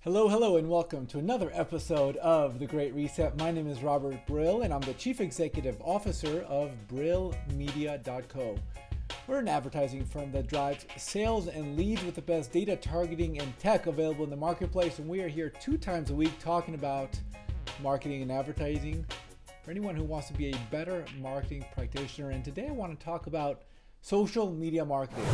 Hello, and welcome to another episode of The Great Reset. My name is Robert Brill, and I'm the Chief Executive Officer of BrillMedia.co. We're an advertising firm that drives sales and leads with the best data targeting and tech available in the marketplace, and we are here 2 times a week talking about marketing and advertising for anyone who wants to be a better marketing practitioner. And today I want to talk about social media marketing.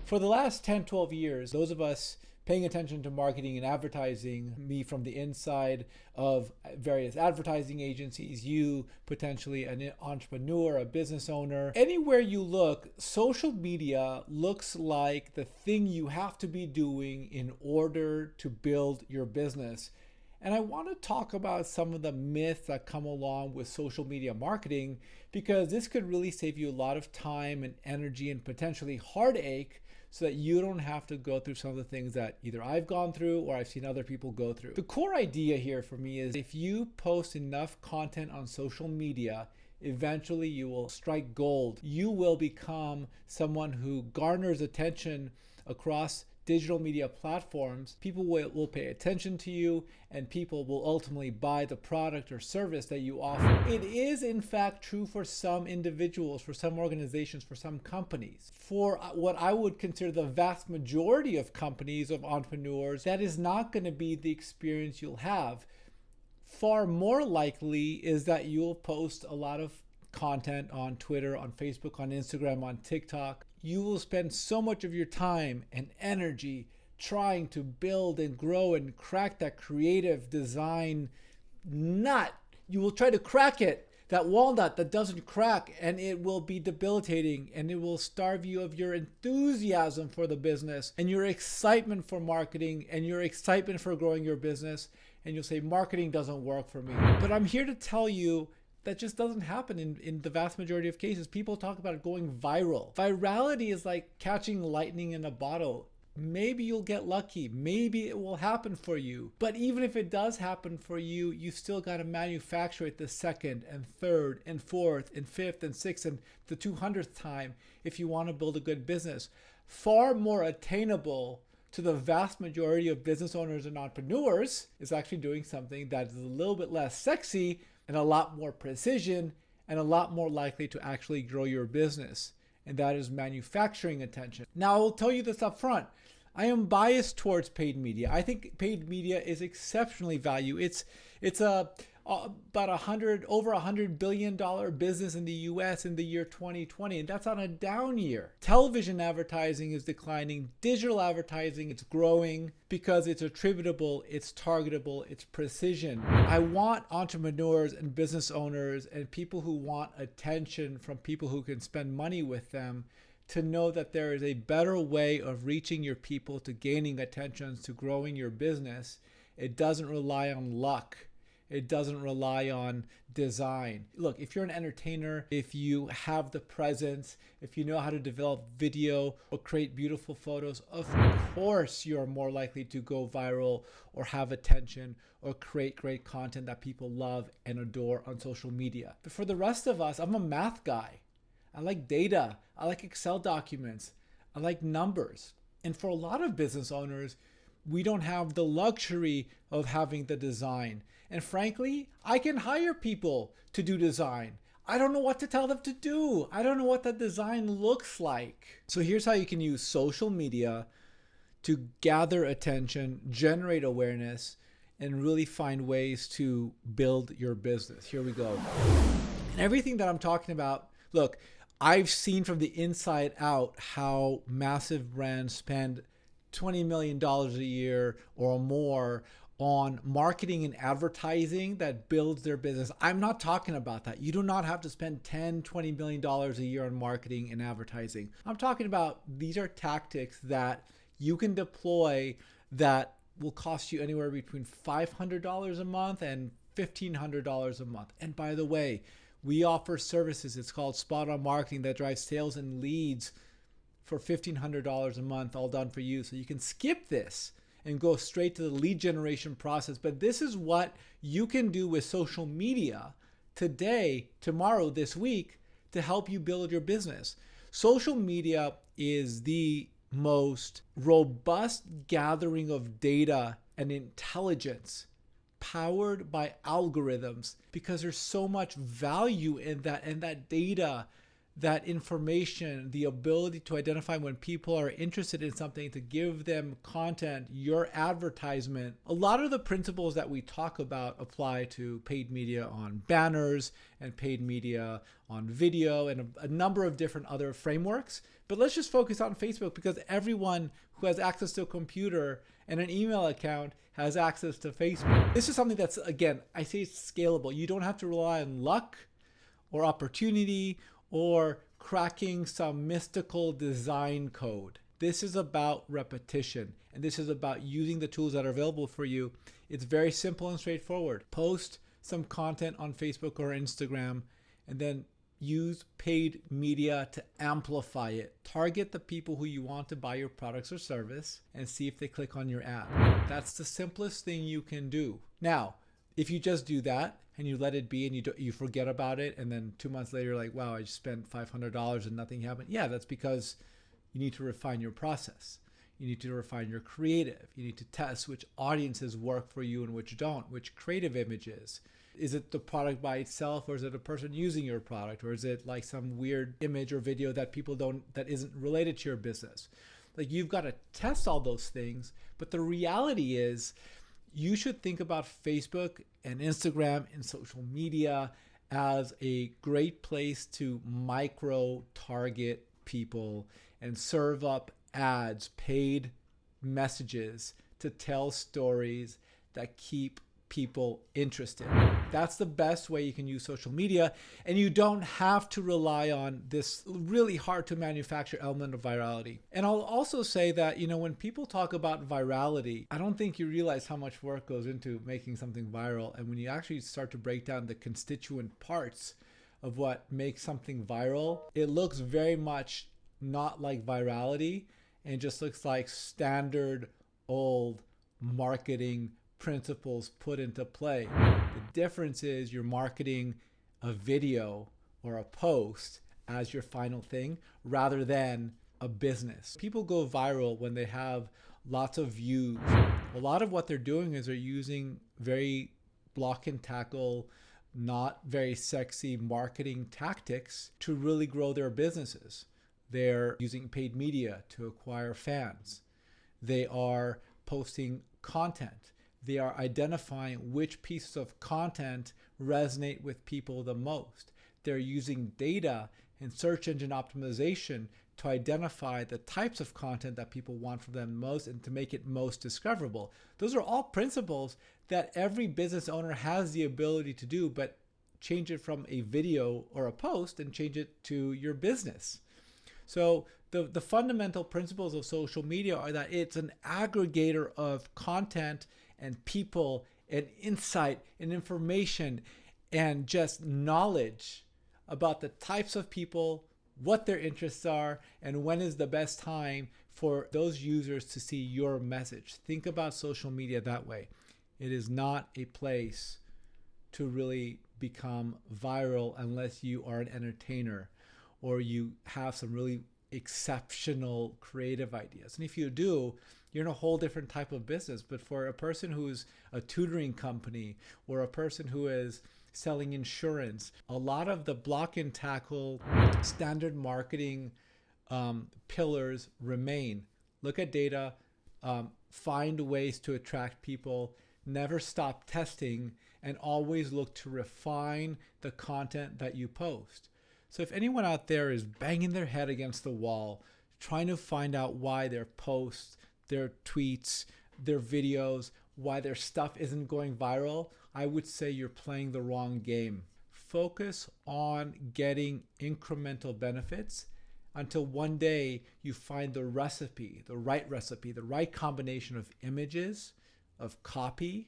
For the last 10, 12 years, those of us paying attention to marketing and advertising, me from the inside of various advertising agencies, you potentially an entrepreneur, a business owner, anywhere you look, social media looks like the thing you have to be doing in order to build your business. And I want to talk about some of the myths that come along with social media marketing, because this could really save you a lot of time and energy and potentially heartache, so that you don't have to go through some of the things that either I've gone through or I've seen other people go through. The core idea here for me is if you post enough content on social media, eventually you will strike gold. You will become someone who garners attention across digital media platforms. People will pay attention to you, and people will ultimately buy the product or service that you offer. It is in fact true for some individuals, for some organizations, for some companies. For what I would consider the vast majority of companies, of entrepreneurs, that is not going to be the experience you'll have. Far more likely is that you'll post a lot of content on Twitter, on Facebook, on Instagram, on TikTok. You will spend so much of your time and energy trying to build and grow and crack that creative design nut. You will try to crack it, that walnut that doesn't crack, and it will be debilitating, and it will starve you of your enthusiasm for the business and your excitement for marketing and your excitement for growing your business. And you'll say, marketing doesn't work for me. But I'm here to tell you that just doesn't happen in the vast majority of cases. People talk about it going viral. Virality is like catching lightning in a bottle. Maybe you'll get lucky. Maybe it will happen for you. But even if it does happen for you, you still got to manufacture it the second and third and fourth and fifth and sixth and the 200th time if you want to build a good business. Far more attainable to the vast majority of business owners and entrepreneurs is actually doing something that is a little bit less sexy and a lot more precision and a lot more likely to actually grow your business. And that is manufacturing attention. Now, I'll tell you this up front. I am biased towards paid media. I think paid media is exceptionally valuable. It's about over $100 billion business in the US in the year 2020, and that's on a down year. Television advertising is declining. Digital advertising, it's growing because it's attributable, it's targetable, it's precision. I want entrepreneurs and business owners and people who want attention from people who can spend money with them to know that there is a better way of reaching your people, to gaining attention, to growing your business. It doesn't rely on luck. It doesn't rely on design. Look, if you're an entertainer, if you have the presence, if you know how to develop video or create beautiful photos, of course you're more likely to go viral or have attention or create great content that people love and adore on social media. But for the rest of us, I'm a math guy. I like data. I like Excel documents. I like numbers. And for a lot of business owners, we don't have the luxury of having the design. And frankly, I can hire people to do design. I don't know what to tell them to do. I don't know what that design looks like. So here's how you can use social media to gather attention, generate awareness, and really find ways to build your business. Here we go. And everything that I'm talking about, look, I've seen from the inside out how massive brands spend $20 million a year or more on marketing and advertising that builds their business. I'm not talking about that. You do not have to spend $10, $20 million a year on marketing and advertising. I'm talking about these are tactics that you can deploy that will cost you anywhere between $500 a month and $1,500 a month. And by the way, we offer services. It's called Spot On Marketing that drives sales and leads for $1,500 a month, all done for you. So you can skip this and go straight to the lead generation process. But this is what you can do with social media today, tomorrow, this week to help you build your business. Social media is the most robust gathering of data an intelligence powered by algorithms, because there's so much value in that data, that information, the ability to identify when people are interested in something, to give them content, your advertisement. A lot of the principles that we talk about apply to paid media on banners and paid media on video and a number of different other frameworks. But let's just focus on Facebook, because everyone who has access to a computer and an email account has access to Facebook. This is something that's, again, I say it's scalable. You don't have to rely on luck or opportunity or cracking some mystical design code. This is about repetition, and this is about using the tools that are available for you. It's very simple and straightforward. Post some content on Facebook or Instagram, and then use paid media to amplify it. Target the people who you want to buy your products or service and see if they click on your ad. That's the simplest thing you can do. Now, if you just do that and you let it be and you forget about it, and then 2 months later you're like, wow, I just spent $500 and nothing happened. Yeah, that's because you need to refine your process. You need to refine your creative. You need to test which audiences work for you and which don't, which creative images. Is it the product by itself, or is it a person using your product, or is it like some weird image or video that that isn't related to your business? Like, you've got to test all those things. But the reality is, you should think about Facebook and Instagram and social media as a great place to micro target people and serve up ads, paid messages to tell stories that keep people interested. That's the best way you can use social media, and you don't have to rely on this really hard to manufacture element of virality. And I'll also say that, when people talk about virality, I don't think you realize how much work goes into making something viral. And when you actually start to break down the constituent parts of what makes something viral, it looks very much not like virality and just looks like standard old marketing principles put into play. The difference is you're marketing a video or a post as your final thing rather than a business. People go viral when they have lots of views. A lot of what they're doing is they're using very block and tackle, not very sexy marketing tactics to really grow their businesses. They're using paid media to acquire fans. They are posting content. They are identifying which pieces of content resonate with people the most. They're using data and search engine optimization to identify the types of content that people want from them most and to make it most discoverable. Those are all principles that every business owner has the ability to do, but change it from a video or a post and change it to your business. So the fundamental principles of social media are that it's an aggregator of content and people and insight and information and just knowledge about the types of people, what their interests are, and when is the best time for those users to see your message. Think about social media that way. It is not a place to really become viral unless you are an entertainer or you have some really exceptional creative ideas. And if you do, you're in a whole different type of business. But for a person who's a tutoring company or a person who is selling insurance, a lot of the block and tackle standard marketing pillars remain. Look at data, find ways to attract people, never stop testing, and always look to refine the content that you post. So if anyone out there is banging their head against the wall, trying to find out why their posts, their tweets, their videos, why their stuff isn't going viral, I would say you're playing the wrong game. Focus on getting incremental benefits until one day you find the recipe, the right combination of images, of copy,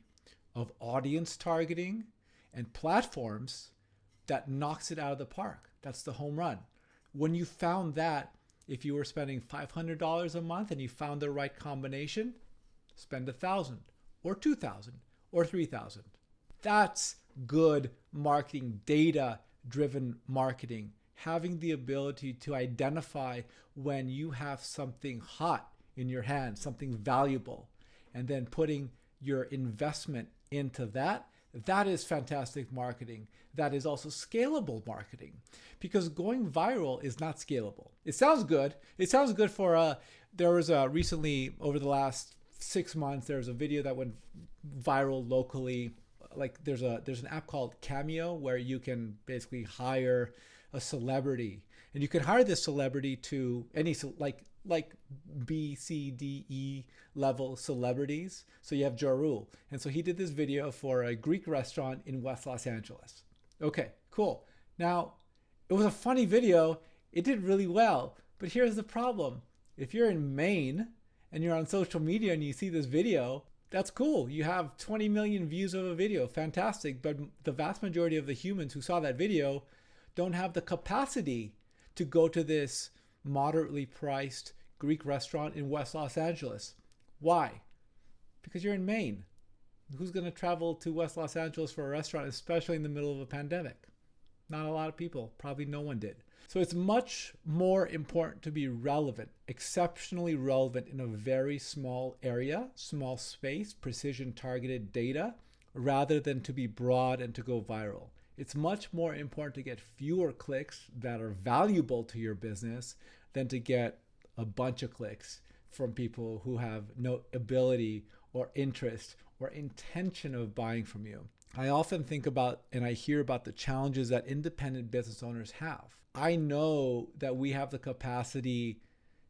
of audience targeting, and platforms that knocks it out of the park. That's the home run. When you found that, if you were spending $500 a month and you found the right combination, spend $1,000 or $2,000 or $3,000. That's good marketing, data-driven marketing. Having the ability to identify when you have something hot in your hand, something valuable, and then putting your investment into that, that is fantastic marketing. That is also scalable marketing, because going viral is not scalable. It sounds good. It sounds good for there was recently, over the last 6 months, there was a video that went viral locally. Like there's an app called Cameo where you can basically hire a celebrity, and you can hire this celebrity to any like B, C, D, E level celebrities. So you have Ja Rule. And so he did this video for a Greek restaurant in West Los Angeles. Okay, cool. Now, it was a funny video. It did really well. But here's the problem. If you're in Maine and you're on social media and you see this video, that's cool. You have 20 million views of a video. Fantastic. But the vast majority of the humans who saw that video don't have the capacity to go to this moderately priced Greek restaurant in West Los Angeles. Why? Because you're in Maine. Who's going to travel to West Los Angeles for a restaurant, especially in the middle of a pandemic? Not a lot of people. Probably no one did. So it's much more important to be relevant, exceptionally relevant in a very small area, small space, precision targeted data, rather than to be broad and to go viral. It's much more important to get fewer clicks that are valuable to your business than to get a bunch of clicks from people who have no ability or interest or intention of buying from you. I often think about and I hear about the challenges that independent business owners have. I know that we have the capacity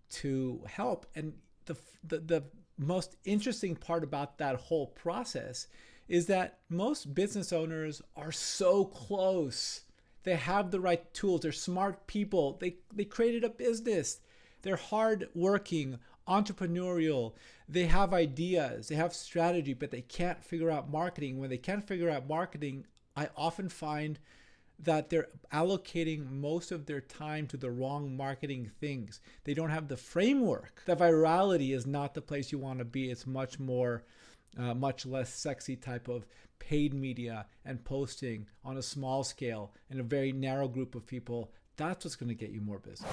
to help. And the most interesting part about that whole process is that most business owners are so close. They have the right tools. They're smart people. They created a business. They're hardworking, entrepreneurial. They have ideas. They have strategy, but they can't figure out marketing. When they can't figure out marketing, I often find that they're allocating most of their time to the wrong marketing things. They don't have the framework. That virality is not the place you want to be. It's much more, much less sexy type of paid media and posting on a small scale in a very narrow group of people. That's what's going to get you more business.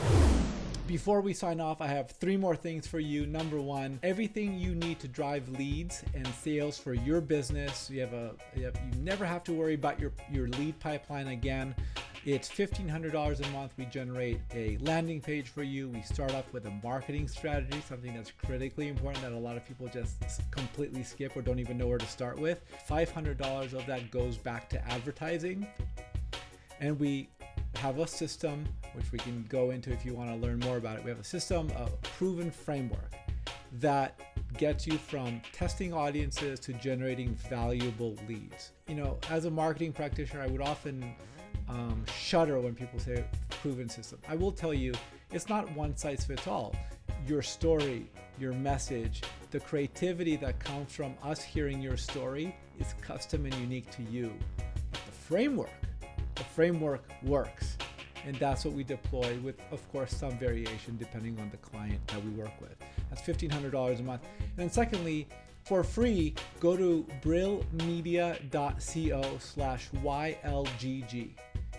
Before we sign off, I have 3 more things for you. Number 1, everything you need to drive leads and sales for your business. You never have to worry about your lead pipeline again. It's $1,500 a month. We generate a landing page for you. We start off with a marketing strategy, something that's critically important that a lot of people just completely skip or don't even know where to start with. $500 of that goes back to advertising. And we have a system, which we can go into if you want to learn more about it. We have a system, a proven framework that gets you from testing audiences to generating valuable leads. You know, as a marketing practitioner, I would often shudder when people say proven system. I will tell you, it's not one size fits all. Your story, your message, the creativity that comes from us hearing your story is custom and unique to you. The framework works, and that's what we deploy with, of course, some variation depending on the client that we work with. That's $1,500 a month. And then secondly, for free, go to brillmedia.co/YLGG.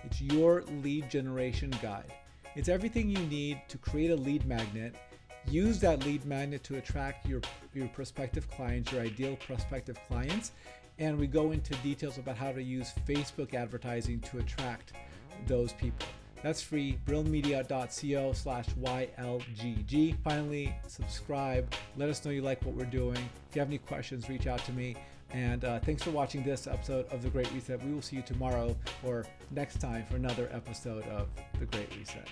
It's your lead generation guide. It's everything you need to create a lead magnet. Use that lead magnet to attract your prospective clients, your ideal prospective clients. And we go into details about how to use Facebook advertising to attract those people. That's free, brillmedia.co/YLGG. Finally, subscribe. Let us know you like what we're doing. If you have any questions, reach out to me. And thanks for watching this episode of The Great Reset. We will see you tomorrow or next time for another episode of The Great Reset.